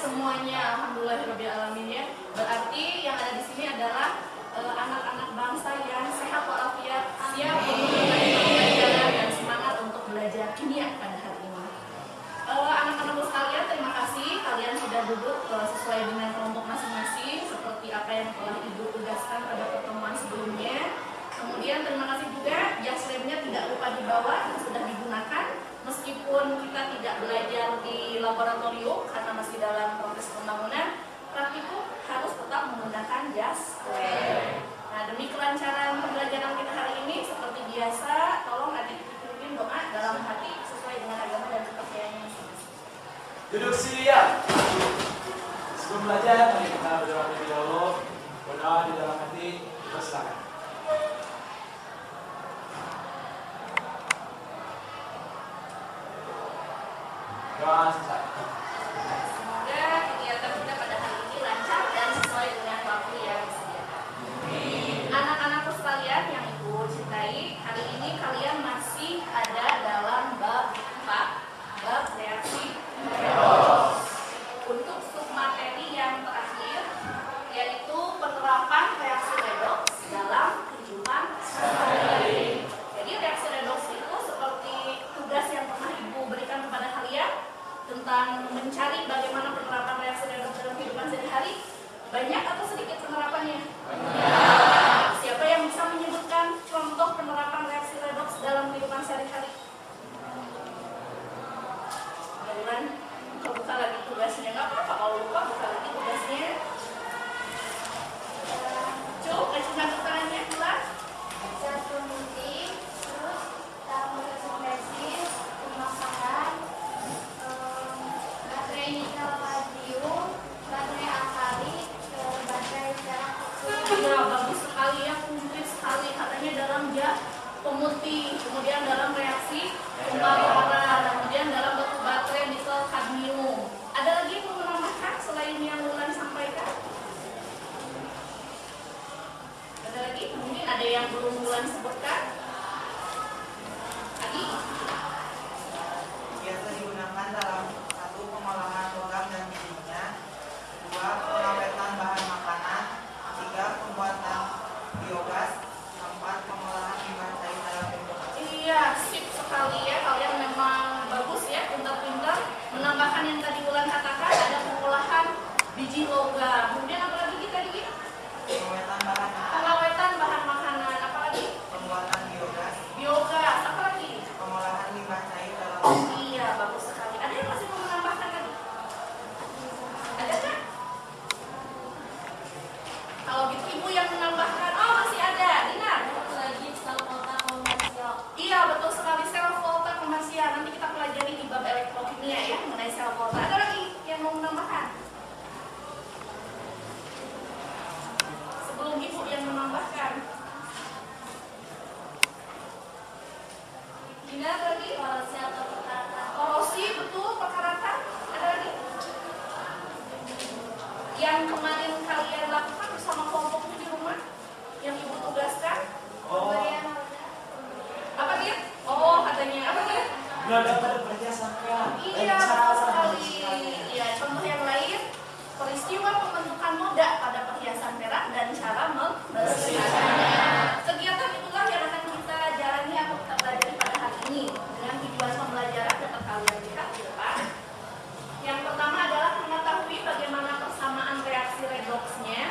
semuanya, alhamdulillahirabbil alamin ya. Berarti yang ada di sini adalah anak-anak bangsa yang sehat walafiat, siap untuk pembelajaran dan semangat untuk belajar kimia pada hari ini. Anak-anak sekalian, terima kasih kalian sudah duduk sesuai dengan kelompok masing-masing seperti apa yang telah Ibu tugaskan pada pertemuan sebelumnya. Kemudian terima kasih juga jas remnya tidak lupa dibawa yang sudah digunakan. Meskipun kita tidak belajar di laboratorium karena masih dalam proses pembangunan, praktikum harus tetap menggunakan jas rem. Nah, demi kelancaran pembelajaran kita hari ini, seperti biasa, tolong adik dikirim doa dalam hati sesuai dengan agama dan kepercayaannya masing-masing. Duduk siap. Sebelum belajar, mari kita berdoa terlebih dahulu. Berdoa di dalam hati, silakan. Doa selesai. Semoga kegiatan kita pada hari ini lancar dan sesuai dengan waktu yang disediakan. Anak-anakku sekalian yang Ibu cintai, hari ini kalian masih ada dalam bab 4, bab reaksi redoks. Untuk submateri yang terakhir, yaitu penerapan reaksi redoks dalam kehidupan sehari-hari. Jadi reaksi redoks itu seperti tugas yang pernah Ibu berikan kepada kalian tentang mencari bagaimana penerapan reaksi redoks dalam kehidupan sehari-hari. Banyak atau sedikit penerapannya? Banyak. Siapa yang bisa menyebutkan contoh penerapan reaksi redoks dalam kehidupan sehari-hari? Bulan, kalau buka lagi tugasnya, nggak apa-apa kalau lupa buka lagi tugasnya. Coba kasih tanda tangannya, Bulan. Satu meeting, terus tabur sintesis, pemasakan, baterai nikel kadmium, baterai alkali, baterai perak kecil. Ya, bagus sekali ya, komplit sekali. Katanya dalam pemutih, kemudian dalam reaksi pembakaran, kemudian dalam batu baterai nikel kadmium. Ada lagi yang mau menambahkan selain yang Wulan sampaikan? Ada lagi? Mungkin ada yang belum Wulan sebutkan? Adi? Biasa digunakan dalam 1. Pengolahan logam dan kimia, 2. Pengawetan bahan makanan, 3. Pembuatan biogas, 4. Pengolahan limbah cair dalam bentuk. Iya, sip sekali ya. Kalian memang bagus ya, pintar-pintar menambahkan yang tadi Wulan katakan, ada pengolahan biji logam. Kemudian apa lagi kita tadi? Pengawetan bahan makanan, Pengawetan bahan makanan. Apa lagi? pembuatan biogas, Biogas. Apa lagi? pengolahan limbah cair dalam Oh bentuk. iya, bagus sekali. Ada yang masih mau menambahkan lagi? Ada kan? Kalau gitu Ibu yang menambahkan. Oh, masih ada. Dinar. Satu lagi sel volta komersial. Iya, betul sekali. Sel volta komersial. Nanti kita pelajari di bab elektrokimia ya, mengenai sel volta. Ada lagi yang mau menambahkan? Sebelum Ibu yang menambahkan. Dinar lagi? Korosi atau perkaratan. Korosi, betul, perkaratan. Ada lagi? Yang kemarin kalian lakukan bersama kelompoknya di rumah, yang Ibu tugaskan. Pemberian noda. Apa dia? Oh, katanya apa dia? Noda pada berdasarkan Iya, betul sekali. Iya, contoh yang lain, peristiwa pembentukan noda pada perhiasan perak dan cara membersihkannya. Kegiatan itulah yang akan kita jalani atau kita pelajari pada hari ini dengan tujuan pembelajaran dapat kalian lihat di depan. Yang pertama adalah mengetahui bagaimana persamaan reaksi redoksnya.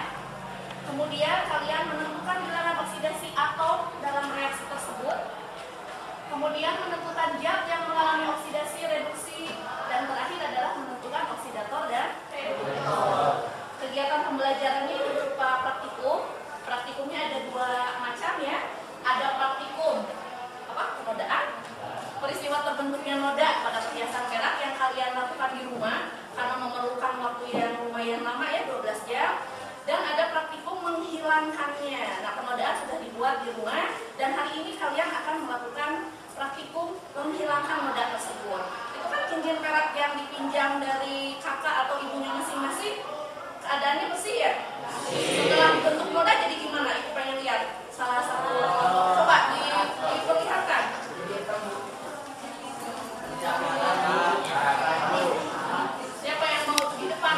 Kemudian kalian menentukan bilangan oksidasi atom dalam reaksi tersebut. Kemudian menentukan zat yang mengalami oksidasi, reduksi, dan terakhir adalah menentukan oksidator dan reduktor. Kegiatan pembelajarannya itu berupa praktikum. Praktikumnya ada 2 macam ya. Ada praktikum penodaan, peristiwa terbentuknya noda pada perhiasan perak yang kalian lakukan di rumah karena memerlukan waktu yang lumayan lama ya, 12 jam. Dan ada praktikum menghilangkannya. Nah, penodaan sudah dibuat di rumah dan hari ini kalian akan melakukan praktikum menghilangkan noda tersebut. Itu kan cincin perak yang dipinjam dari kakak atau ibunya masing-masing. Keadaannya bersih ya? Setelah bentuk noda jadi gimana? Ibu pengen lihat salah satu. Coba diperlihatkan. Siapa yang mau di depan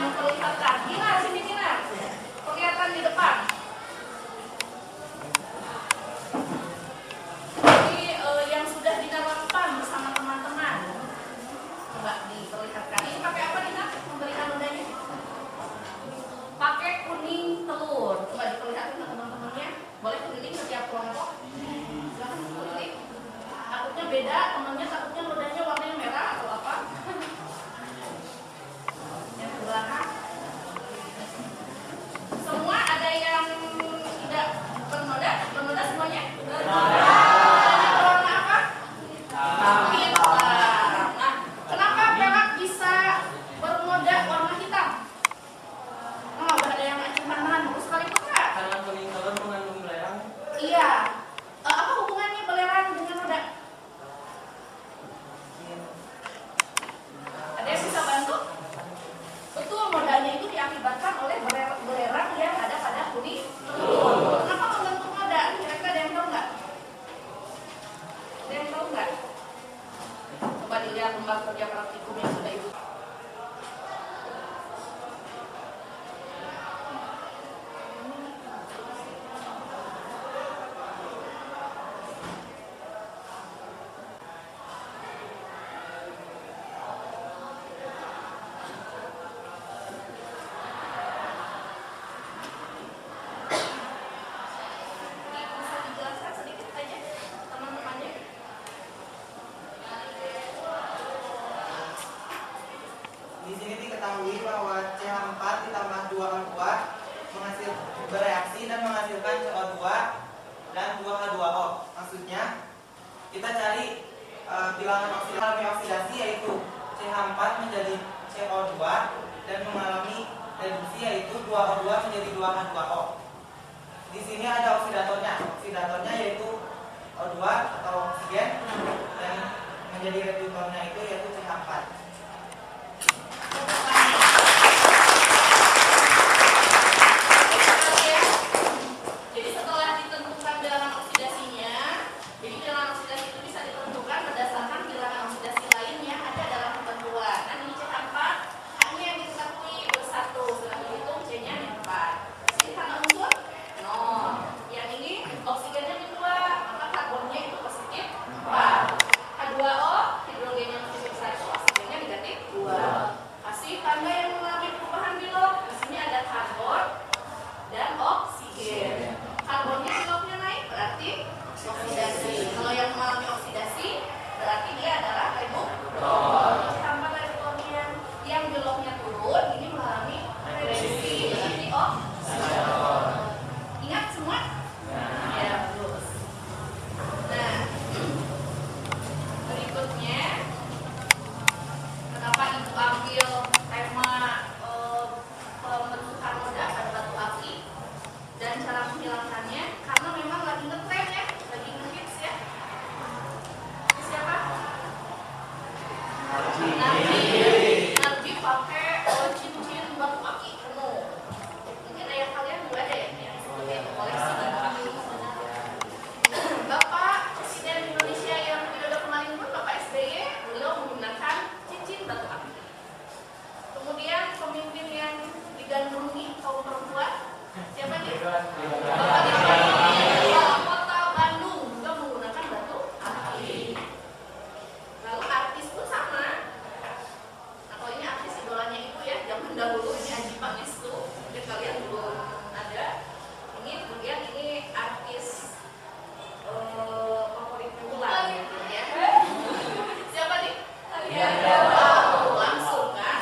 diakibatkan oleh belerang yang ada pada kuning telur. Kenapa membentuk noda? Kira-kira ada yang tahu nggak? Ada yang tahu nggak? Coba dilihat lembar kerja praktikum yang sudah ibu. Bisa dijelaskan sedikit aja teman-temannya? Di sini diketahui bahwa CH4 ditambah 2H2 bereaksi dan menghasilkan CO2 dan 2H2O. Maksudnya kita cari bilangan oksidasi yaitu CH4 menjadi CO2 dan mengalami reduksi yaitu 2O2 menjadi 2H2O. Di sini ada oksidatornya. Oksidatornya yaitu O2 atau oksigen dan menjadi reduktornya itu yaitu CH4. Jadi setelah ditentukan bilangan oksidasinya, jadi bilangan oksidasi itu bisa ditentukan berdasarkan bilangan oksidasi lain yang ada dalam ketentuan. Nah, ini CH4, H-nya yang diketahui bersatu, sudah dihitung C-nya 4. Sini karena unsur 0. Yang ini oksigennya 2, maka karbonnya itu positif 4. H2O, hidrogennya positif 1, oksigennya negatif 2. Kasih tanda yang mengalami perubahan bilog. Di sini ada karbon dan oksigen. Karbonnya bilognya naik berarti oksidasi. Kalau yang mengalami oksidasi berarti dia adalah reduktor. Tambah reduktornya yang bilognya turun ini mengalami reduksi berarti oksidator. Ingat semua? Ya, bagus. Nah, berikutnya kenapa ibu ambil tema pembentukan noda pada batu aki dan cara menghilangkannya? Karena memang lagi ngetren ya, lagi ngehits ya. Siapa? Narji pakai cincin batu aki penuh. Mungkin ayah kalian juga ada ya yang seperti itu, koleksi batu aki. Bapak Presiden Indonesia yang periode kemarin pun Bapak SBY, beliau menggunakan cincin batu aki. Kemudian pemimpin yang digandrungi kaum perempuan, siapa nih? Bapak Wali Kota Bandung juga menggunakan batu aki. Lalu artis pun sama. Nah, kalau ini artis idolanya ibu ya, zaman dahulu ini Adjie Pangestu, mungkin kalian belum ada. Ini kemudian ini artis favorit pula gitu ya. Siapa nih? Oh, langsung kan?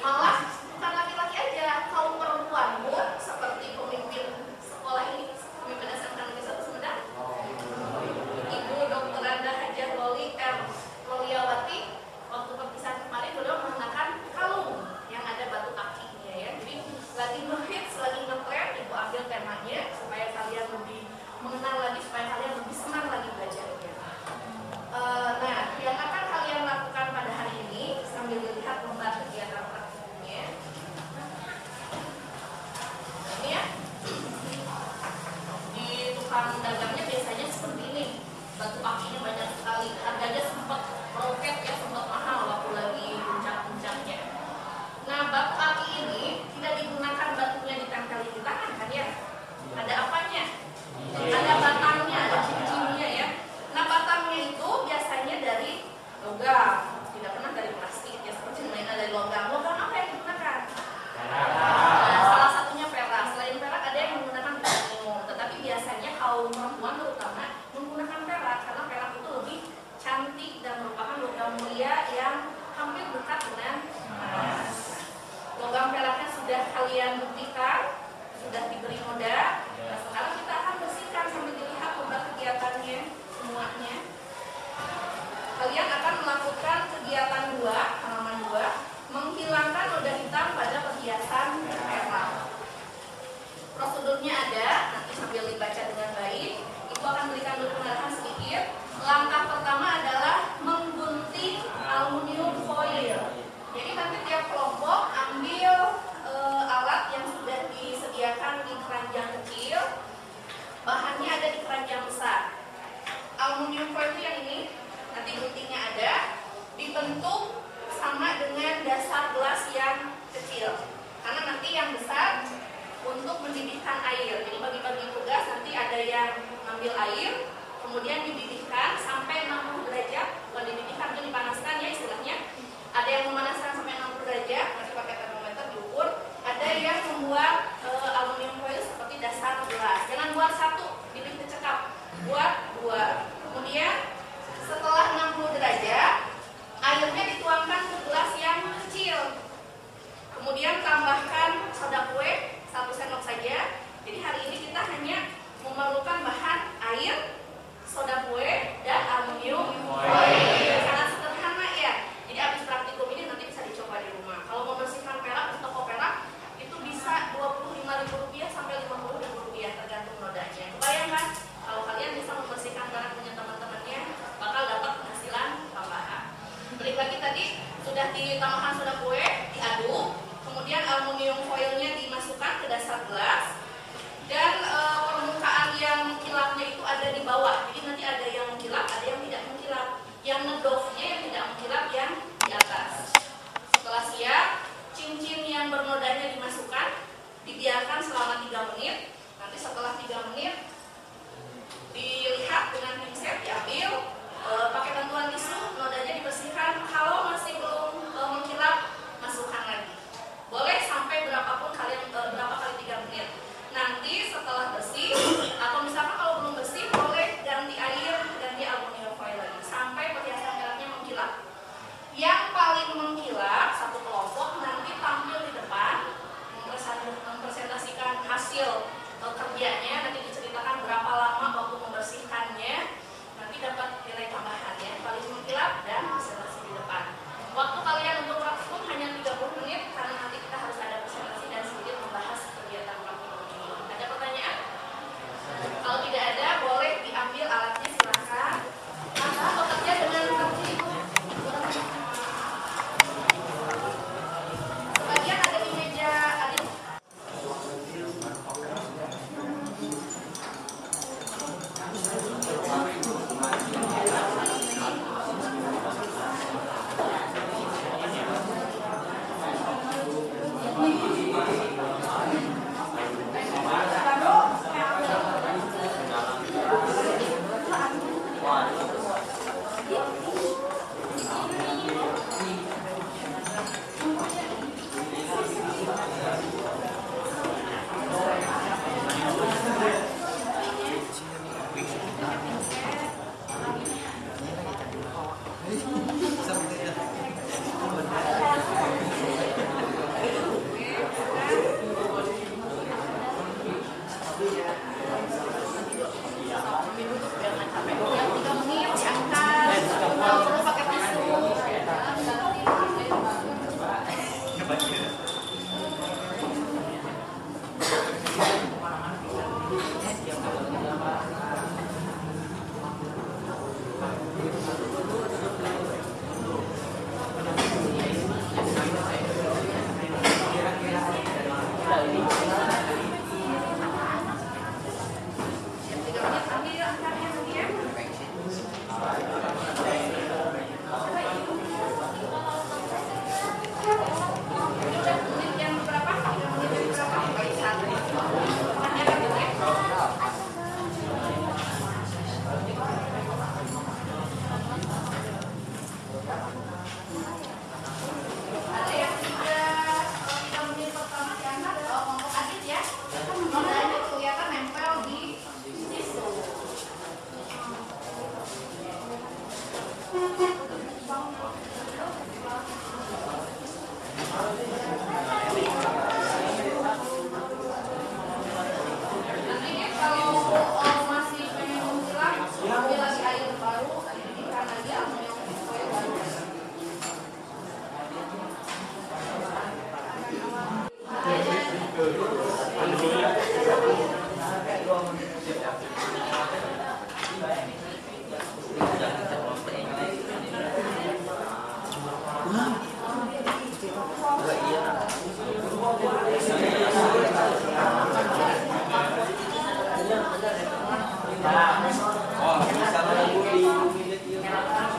Malah bukan laki-laki aja, kaum perempuan pun seperti pemimpin sekolah ini, pemimpin SMK Negeri 1 Sumedang, Ibu Dr. Anda Hajah Loliawati, waktu perpisahan kemarin beliau menggunakan kalung yang ada batu akinya ya. Jadi lagi ngehits, lagi ngetren, ibu ambil temanya supaya kalian lebih mengenal lagi, supaya kalian lebih senang lagi belajarnya. Nah, yang akan kalian lakukan pada hari ini sambil dilihat lembar kegiatan praktikumnya. Ini ya. Di tukang dagangnya biasanya seperti ini. Batu akinya banyak sekali. Harganya sempat meroket ya, sempat mahal waktu lagi puncak-puncaknya. Nah, batu aki ini tidak digunakan batunya ditempelin di tangan kan ya? Ada apanya? Ada batangnya, ada cincinnya ya. Nah, batangnya itu biasanya dari logam, tidak pernah dari plastik ya, seperti mainan dari logam. Logam apa yang digunakan? Nah, salah satunya perak. Selain perak ada yang menggunakan titanium, tetapi biasanya kaum perempuan terutama menggunakan perak karena perak itu lebih cantik dan merupakan logam mulia yang hampir dekat dengan emas. Logam peraknya sudah kalian buktikan, sudah diberi noda. Nah, sekarang kita akan bersihkan sambil dilihat lembar kegiatannya semuanya. Kalian akan melakukan kegiatan 2, halaman 2, menghilangkan noda hitam pada perhiasan perak. Prosedurnya ada, nanti sambil dibaca dengan baik. Ibu akan berikan dulu pengarahan sedikit. Langkah pertama adalah menggunting aluminium foil. Jadi nanti tiap kelompok air. Jadi bagi-bagi tugas, nanti ada yang ngambil air, kemudian dididihkan sampai 60 derajat, bukan dididihkan, itu dipanaskan ya istilahnya. Ada yang memanaskan sampai 60 derajat, nanti pakai termometer diukur. Ada yang membuat aluminium foil seperti dasar gelas. Jangan buat satu, pilih kecekap, buat dua. Kemudian setelah 60 derajat, airnya dituangkan ke gelas yang kecil. Kemudian tambahkan soda kue 1 sendok saja. Jadi hari ini kita hanya memerlukan bahan air, soda kue, dan aluminium foil. Sangat sederhana ya. Jadi habis praktikum ini nanti bisa dicoba di rumah. Kalau membersihkan perak di toko perak itu bisa Rp25.000 sampai Rp50.000 tergantung nodanya. Kebayangkan kalau kalian bisa membersihkan perak punya teman-temannya, bakal dapat penghasilan tambahan. Balik lagi tadi sudah ditambahkan soda kue, diaduk, kemudian aluminium foilnya dimasukkan ke dasar gelas, dan permukaan yang kilapnya itu ada di bawah. Jadi nanti ada yang mengkilap, ada yang tidak mengkilap. Yang ngedofnya yang tidak mengkilap yang di atas. Setelah siap, cincin yang bernodanya dimasukkan, dibiarkan selama 3 menit. Nanti setelah 3 menit dilihat dengan pinset, diambil, pakai bantuan tisu, nodanya dibersihkan. Kalau masih belum mengkilap, masukkan lagi. Boleh sampai berapa kali 3 menit. Nanti setelah bersih, atau misalkan kalau belum bersih, boleh ganti air, ganti aluminium foil lagi sampai perhiasan peraknya mengkilap. Yang paling mengkilap satu kelompok nanti tampil di depan, mempresentasikan hasil kerjanya, nanti diceritakan berapa lama waktu membersihkannya, nanti dapat nilai tambahan ya. Paling mengkilap dan presentasi di depan. Waktu kalian untuk praktikum hanya 30 menit karena nanti kita harus ada presentasi dan sedikit membahas kegiatan praktikum ini. Ada pertanyaan? Kalau tidak ada, boleh diambil alatnya, silakan. Maka bekerja dengan tertib. Sebagian ada di meja adik.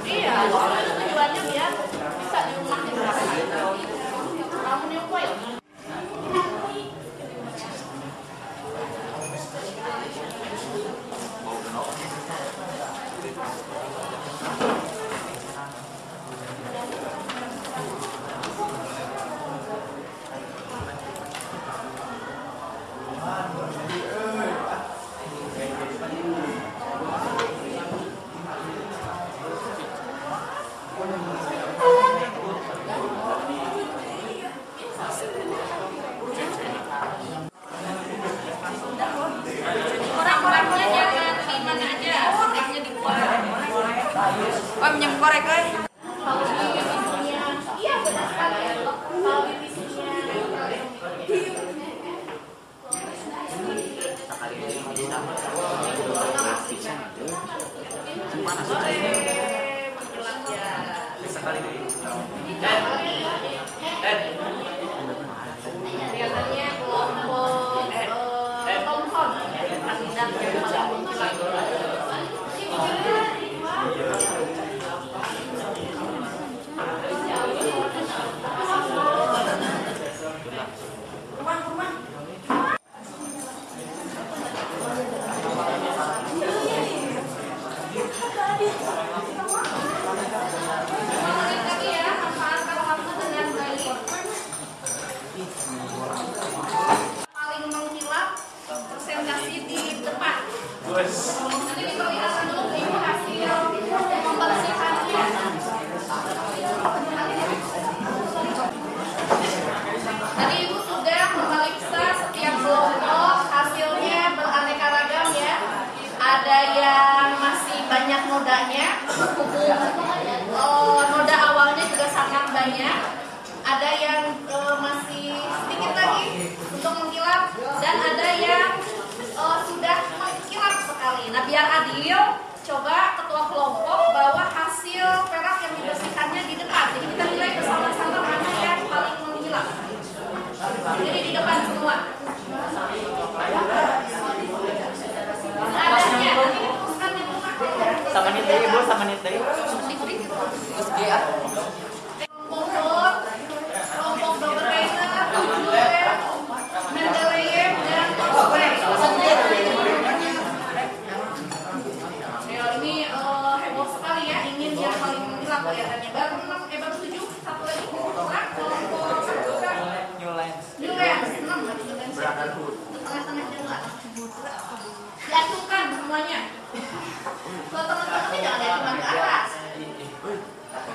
Iya, soalnya itu tujuannya biar bisa di rumah aluminium foil. Korek-koreknya jangan di mana aja, sudahnya di luar. Oh, minjem korek guys. Kalau divisinya, iya benar sekali ya. Kalau divisinya biasanya kelompok Thomson kandidat yang paling mungkin. Paling mengkilap presentasi di depan. Nanti diperlihatkan dulu ke ibu hasil pembersihannya. Tadi ibu sudah memeriksa setiap kelompok, hasilnya beraneka ragam ya. Ada yang masih banyak nodanya, noda awalnya juga sangat banyak. Ada yang masih sedikit lagi untuk mengkilap dan ada yang sudah mengkilap sekali. Nah, biar adil, coba ketua kelompok bawa hasil perak yang dibersihkannya di depan. Jadi kita nilai bersama-sama mana yang paling mengkilap. Jadi di depan semua. Adanya nanti diputuskan di rumah. Sama nih teh, Ibu, sama nih teh. Terus dia Kelompok Dr. Kaiser, Mendeleev, dan Osprey. Ini heboh sekali ya, ingin yang paling mengkilap kelihatannya. Baru 7, satu lagi kurang kelompok New Lens. New Lens, 6 lagi New Lens. Tengah-tengah jalan. Diacukan semuanya. Kalau teman-teman ini jangan diacukan ke atas.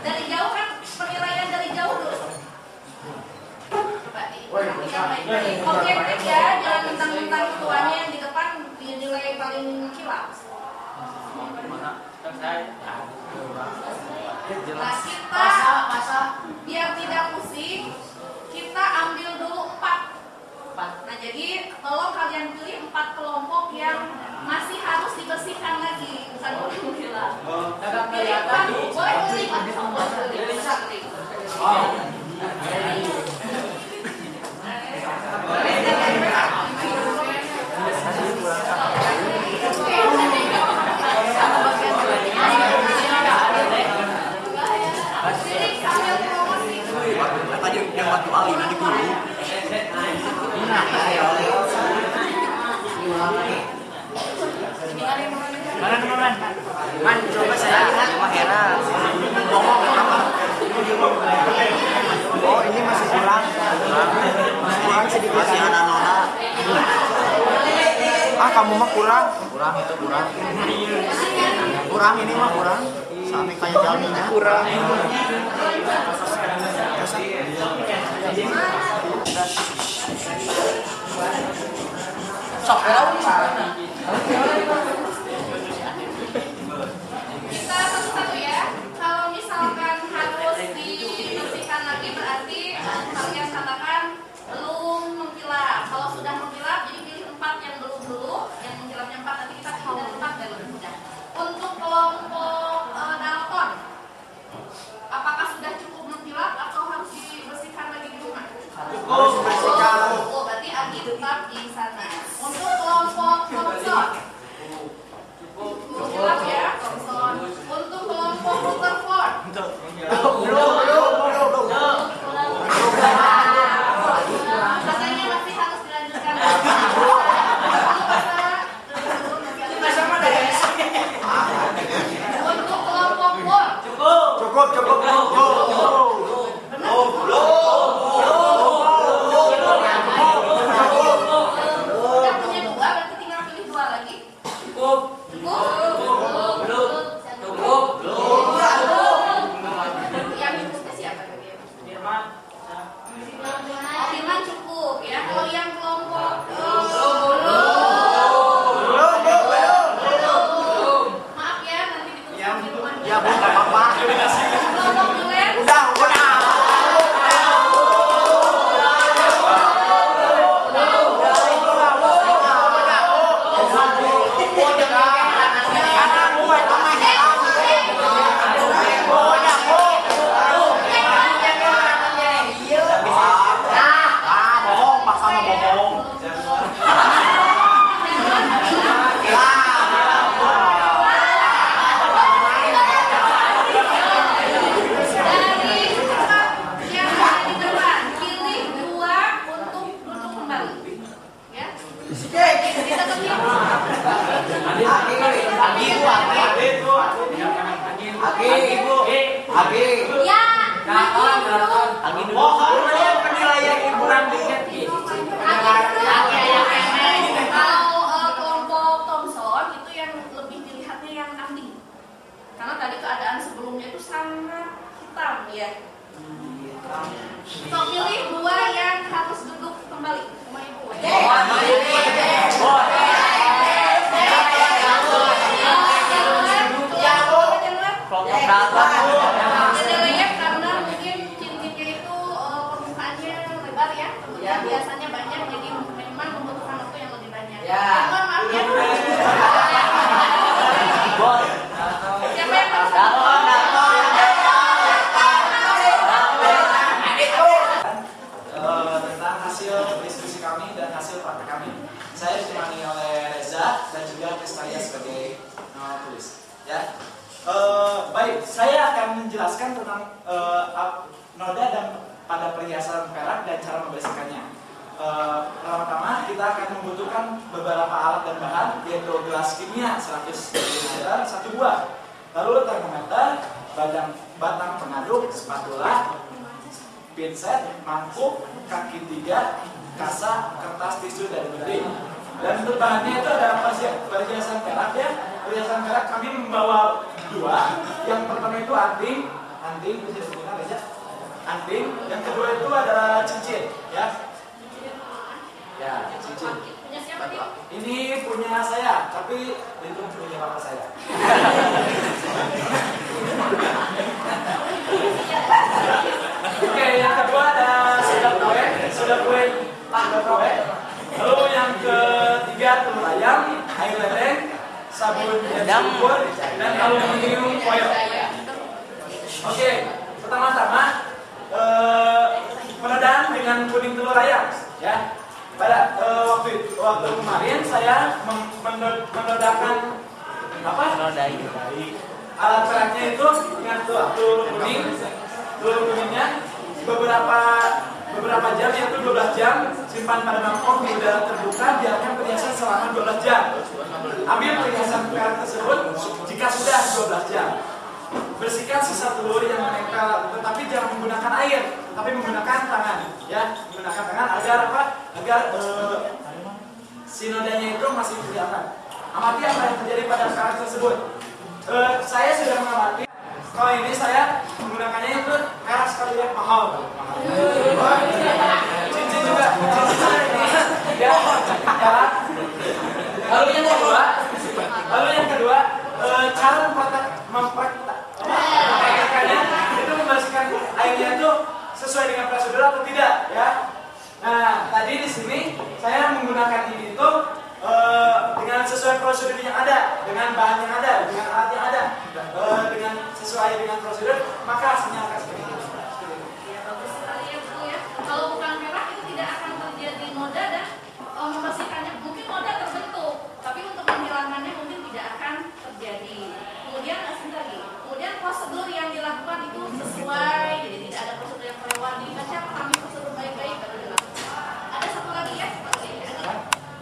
Dari jauh kan, penilaian dari jauh dulu. Perhatikan baik-baik. Objektif ya, jangan mentang-mentang ketuanya yang di depan dinilai paling kilap. Nah, kita biar tidak pusing, kita ambil dulu 4. Nah, jadi tolong kalian pilih 4 kelompok yang masih harus dibersihkan lagi, bukan boleh menghilang. Pilih 4, boleh pilih 4. Tadi yang bantu Ali nanti guru. Mana? Man, coba saya lihat sama Hera. Oh, ini masih kurang. Kurang sedikit. Masih ada nona. Kamu mah kurang. Kurang itu kurang. Kurang ini mah kurang. Sampai kayak jalannya kurang. Sok Kita satu-satu ya. Kalau misalkan harus dibersihkan lagi berarti kalian katakan belum mengkilap. Kalau sudah mengkilap, jadi pilih 4 yang belum dulu. Yang mengkilapnya 4, nanti kita pilih 4 dan lebih mudah. Untuk kelompok Dalton, apakah sudah cukup mengkilap atau harus dibersihkan lagi di rumah? Harus dibersihkan. Oh, berarti Agi tetap di sana. Untuk kelompok Thomson, Aman cukup ya. Kalau yang kelompok maaf ya, nanti ditulis pengumuman. Ya Bu, nggak apa-apa. Kelompok dulen. Udah. Dari tempat yang ada di depan, pilih 2 untuk duduk kembali. Ya. Kita Ya, Kalau kelompok Thomson itu yang lebih dilihatnya yang anting. Karena tadi keadaan sebelumnya itu sangat hitam ya. So, pilih 2 yang harus duduk kembali. Sama ibu. Karena mungkin cincinnya itu permukaannya lebar ya, kemudian biasanya banyak, jadi memang membutuhkan waktu yang lebih banyak. Maaf ya. Siapa yang harus tentang hasil diskusi kami dan hasil praktek kami. Saya ditemani oleh Reza dan juga Kestaria sebagai tulis. Ya. Baik, saya akan menjelaskan tentang noda dan pada perhiasan perak dan cara membersihkannya. Pertama-tama kita akan membutuhkan beberapa alat dan bahan, yaitu gelas kimia 100 ml 1 buah, lalu termometer, batang pengaduk, spatula, pinset, mangkuk, kaki 3, kasa, kertas, tisu, dan gunting. Dan untuk bahannya itu ada perhiasan perak ya. Perhiasan perak kami membawa 2. Yang pertama itu anting bisa sebentar aja. Anting. Yang kedua itu adalah cincin ya. Ya, cincin. punya siapa nih? Ini punya saya, tapi itu punya bapak saya. Oke, yang kedua ada sudah kue. Lalu yang ketiga telur ayam, air ledeng, sabun dan subur, dan aluminium foil. Oke, pertama-tama penodaan dengan kuning telur ayam, ya. Pada waktu kemarin saya menodakan apa? Alat peraknya itu dengan telur kuningnya beberapa jam, yaitu 12 jam, simpan pada mangkok di udara terbuka, biarkan perhiasan selama 12 jam. Ambil perhiasan perak tersebut jika sudah 12 jam. Bersihkan sisa telur yang menempel, tetapi jangan menggunakan air, tapi menggunakan tangan, ya, menggunakan tangan agar si nodanya itu masih kelihatan. Amati apa yang terjadi pada perak tersebut. Saya sudah mengamati. Kalau ini saya menggunakannya itu perak sekali ya, mahal. Cincin juga, ya. Lalu yang kedua, cara mempraktekannya itu membersihkan airnya itu sesuai dengan prosedur atau tidak, ya. Nah, tadi di sini saya menggunakan ini itu dengan sesuai prosedur yang ada, dengan bahan yang ada, dengan alat yang ada, dengan sesuai dengan prosedur, maka hasilnya akan seperti ini. Ya, bagus sekali ya Bu ya. Kalau bukan merah itu tidak akan terjadi noda dan membersihkannya mungkin noda terbentuk, tapi untuk menghilangkannya mungkin tidak akan terjadi. Kemudian kemudian prosedur yang dilakukan itu sesuai, jadi tidak ada prosedur yang kelewat. Dibaca pahami prosedur baik-baik baru dilakukan. Ada satu lagi ya,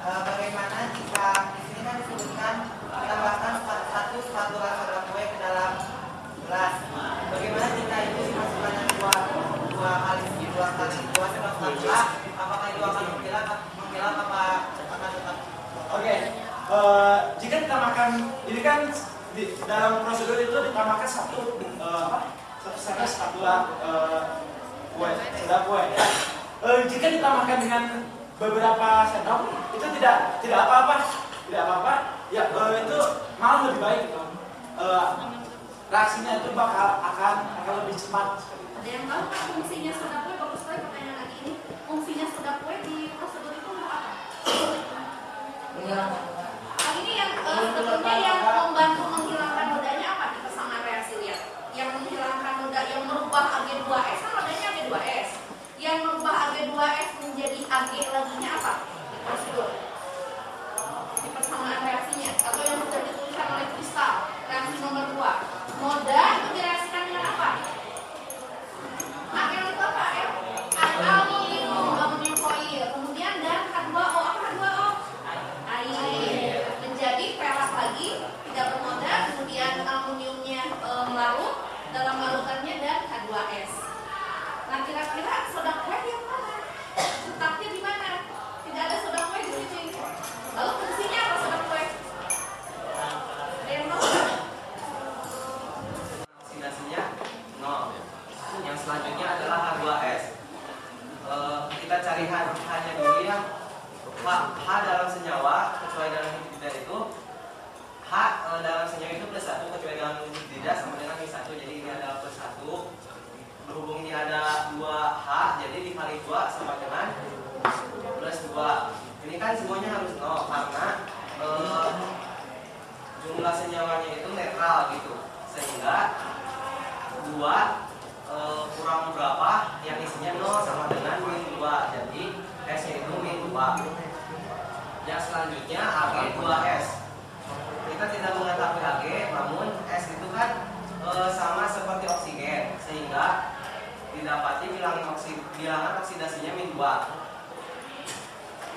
bagaimana jika di sini kan disebutkan tambahkan satu spatula soda kue ke dalam gelas. Bagaimana jika itu dimasukkan dua spatula, apakah itu akan mengkilat apa akan tetap? Oke, jika ditambahkan, ini kan di dalam prosedur itu ditambahkan satu setengah spatula kue, soda kue. Ya. Jika ditambahkan dengan beberapa sendok itu tidak apa-apa, ya itu malah lebih baik gitu. Reaksinya itu akan lebih cepat. Ada yang tahu kan fungsinya soda kue? Bagus sekali pertanyaan lagi ini. Fungsinya soda kue di prosedur itu untuk apa? Ini yang sebetulnya yang membantu menghilangkan nodanya apa? Kita sama reaksi lihat. Yang menghilangkan noda, yang merubah Ag2S kan nodanya Ag2S. Yang merubah Ag2S menjadi Ag laginya apa? Di prosedur. Di persamaan reaksinya atau yang sudah dituliskan oleh Kristal. Reaksi nomor 2. Noda itu direaksikan dengan apa? Ag itu apa? Aluminium foil. Kemudian dan H2O. Apa H2O? Air. Menjadi perak lagi, tidak bernoda. Kemudian aluminiumnya melarut dalam larutannya dan H2S. Nah, kira-kira soda kue yang mana? Letaknya di mana? Tidak ada soda kue di sini. Lalu fungsinya apa soda kue? Ada yang tahu? Oksidasinya 0. Yang selanjutnya adalah H2S. Kita cari H-nya dulu ya. H dalam senyawa kecuali dalam hidrida itu H dalam senyawa itu +1 kecuali dalam hidrida sama dengan -1. Jadi ini adalah +1. Berhubung ini ada 2H, jadi dikali 2 sama dengan +2. Ini kan semuanya harus 0 karena jumlah senyawanya itu netral gitu. Sehingga 2 kurang berapa yang isinya 0 sama dengan -2. Jadi S-nya itu -2. Yang selanjutnya Ag2S. Kita tidak mengetahui Ag, namun S itu kan sama seperti oksigen, sehingga didapati bilangan oksidasinya -2.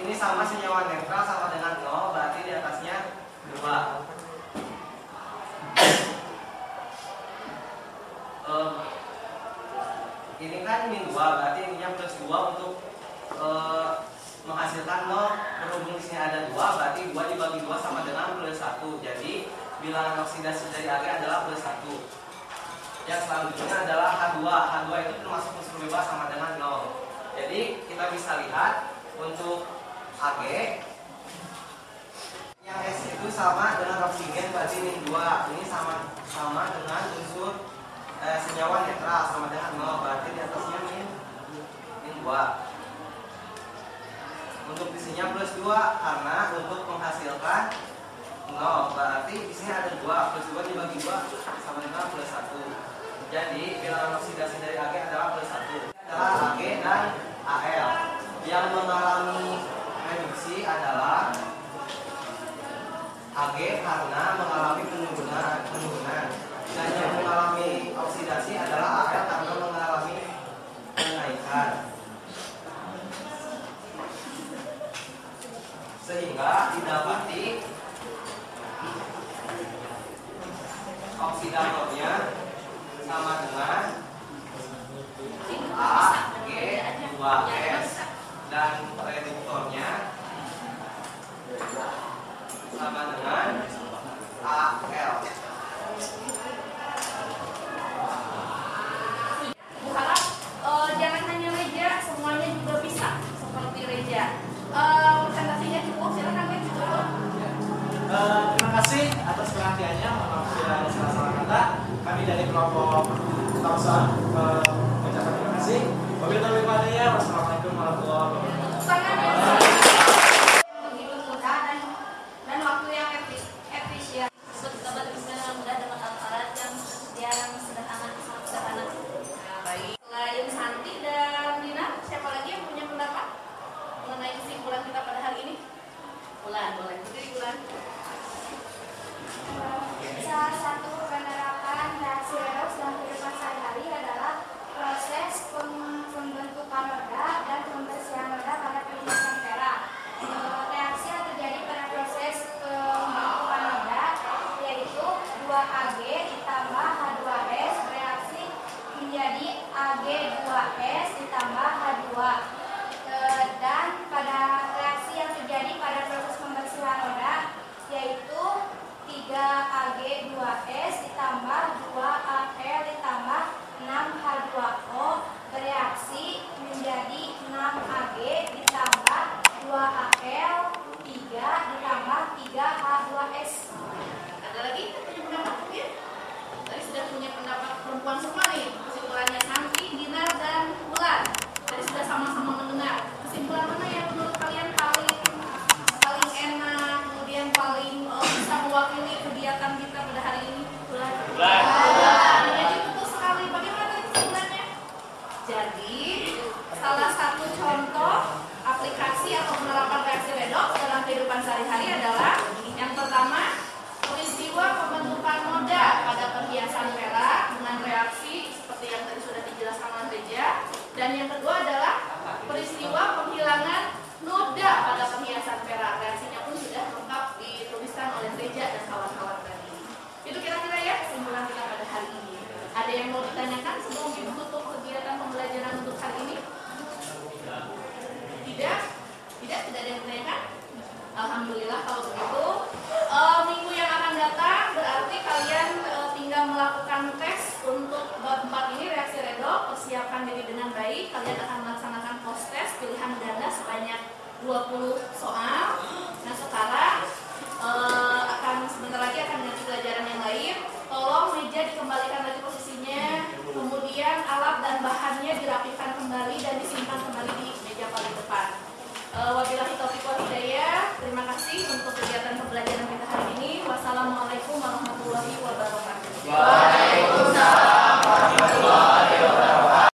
Ini sama senyawa netral sama dengan 0, berarti di atasnya 2. Ini kan -2, berarti ininya +2 untuk menghasilkan 0. Berhubung di sini ada 2, berarti 2 dibagi 2 sama dengan +1. Jadi bilangan oksidasi dari Ag adalah +1. Yang selanjutnya adalah H2. H2 itu termasuk unsur bebas sama dengan 0. Jadi kita bisa lihat untuk Ag yang S itu sama dengan oksigen, berarti -2. Ini sama dengan unsur senyawa netral sama dengan 0, berarti di atasnya -2. Untuk di sini +2 karena untuk menghasilkan 0, berarti di sini ada 2, +2 dibagi 2 sama dengan +1. Jadi bilangan oksidasi dari Ag adalah +1. Adalah Ag dan Al. Yang mengalami reduksi adalah Ag karena mengalami penurunan. Dan yang mengalami oksidasi adalah Al karena mengalami kenaikan. Sehingga didapati oksidatornya sama dengan Ag2S dan reduktornya sama dengan Al. Berharap jangan hanya Reja, semuanya juga bisa seperti Reja. Presentasinya cukup, silakan Reja cukup. Terima kasih atas perhatiannya. Mohon maaf bila ada salah-salah kata. Kami dari kelompok Thompson mengucapkan terima kasih. Wabillahi taufiq. Wassalamualaikum warahmatullahi wabarakatuh. Tepuk tangan ya. Begitu mudah dan waktu yang efisien. Dapat bisa dengan mudah dapat alat-alat Tidak? Tidak ada yang bertanya? Alhamdulillah kalau begitu. Minggu yang akan datang berarti kalian tinggal melakukan tes untuk bab 4 ini, reaksi redox. Persiapkan diri dengan baik. Kalian akan melaksanakan post test pilihan ganda sebanyak 20 soal. Nah sekarang akan sebentar lagi akan ganti pelajaran yang lain. Tolong meja dikembalikan lagi posisinya, kemudian alat dan bahannya dirapikan kembali dan disimpan kembali di meja paling depan. Wabillahi taufiq wal hidayah. Terima kasih untuk kegiatan pembelajaran kita hari ini. Wassalamualaikum warahmatullahi wabarakatuh. Waalaikumsalam warahmatullahi wabarakatuh.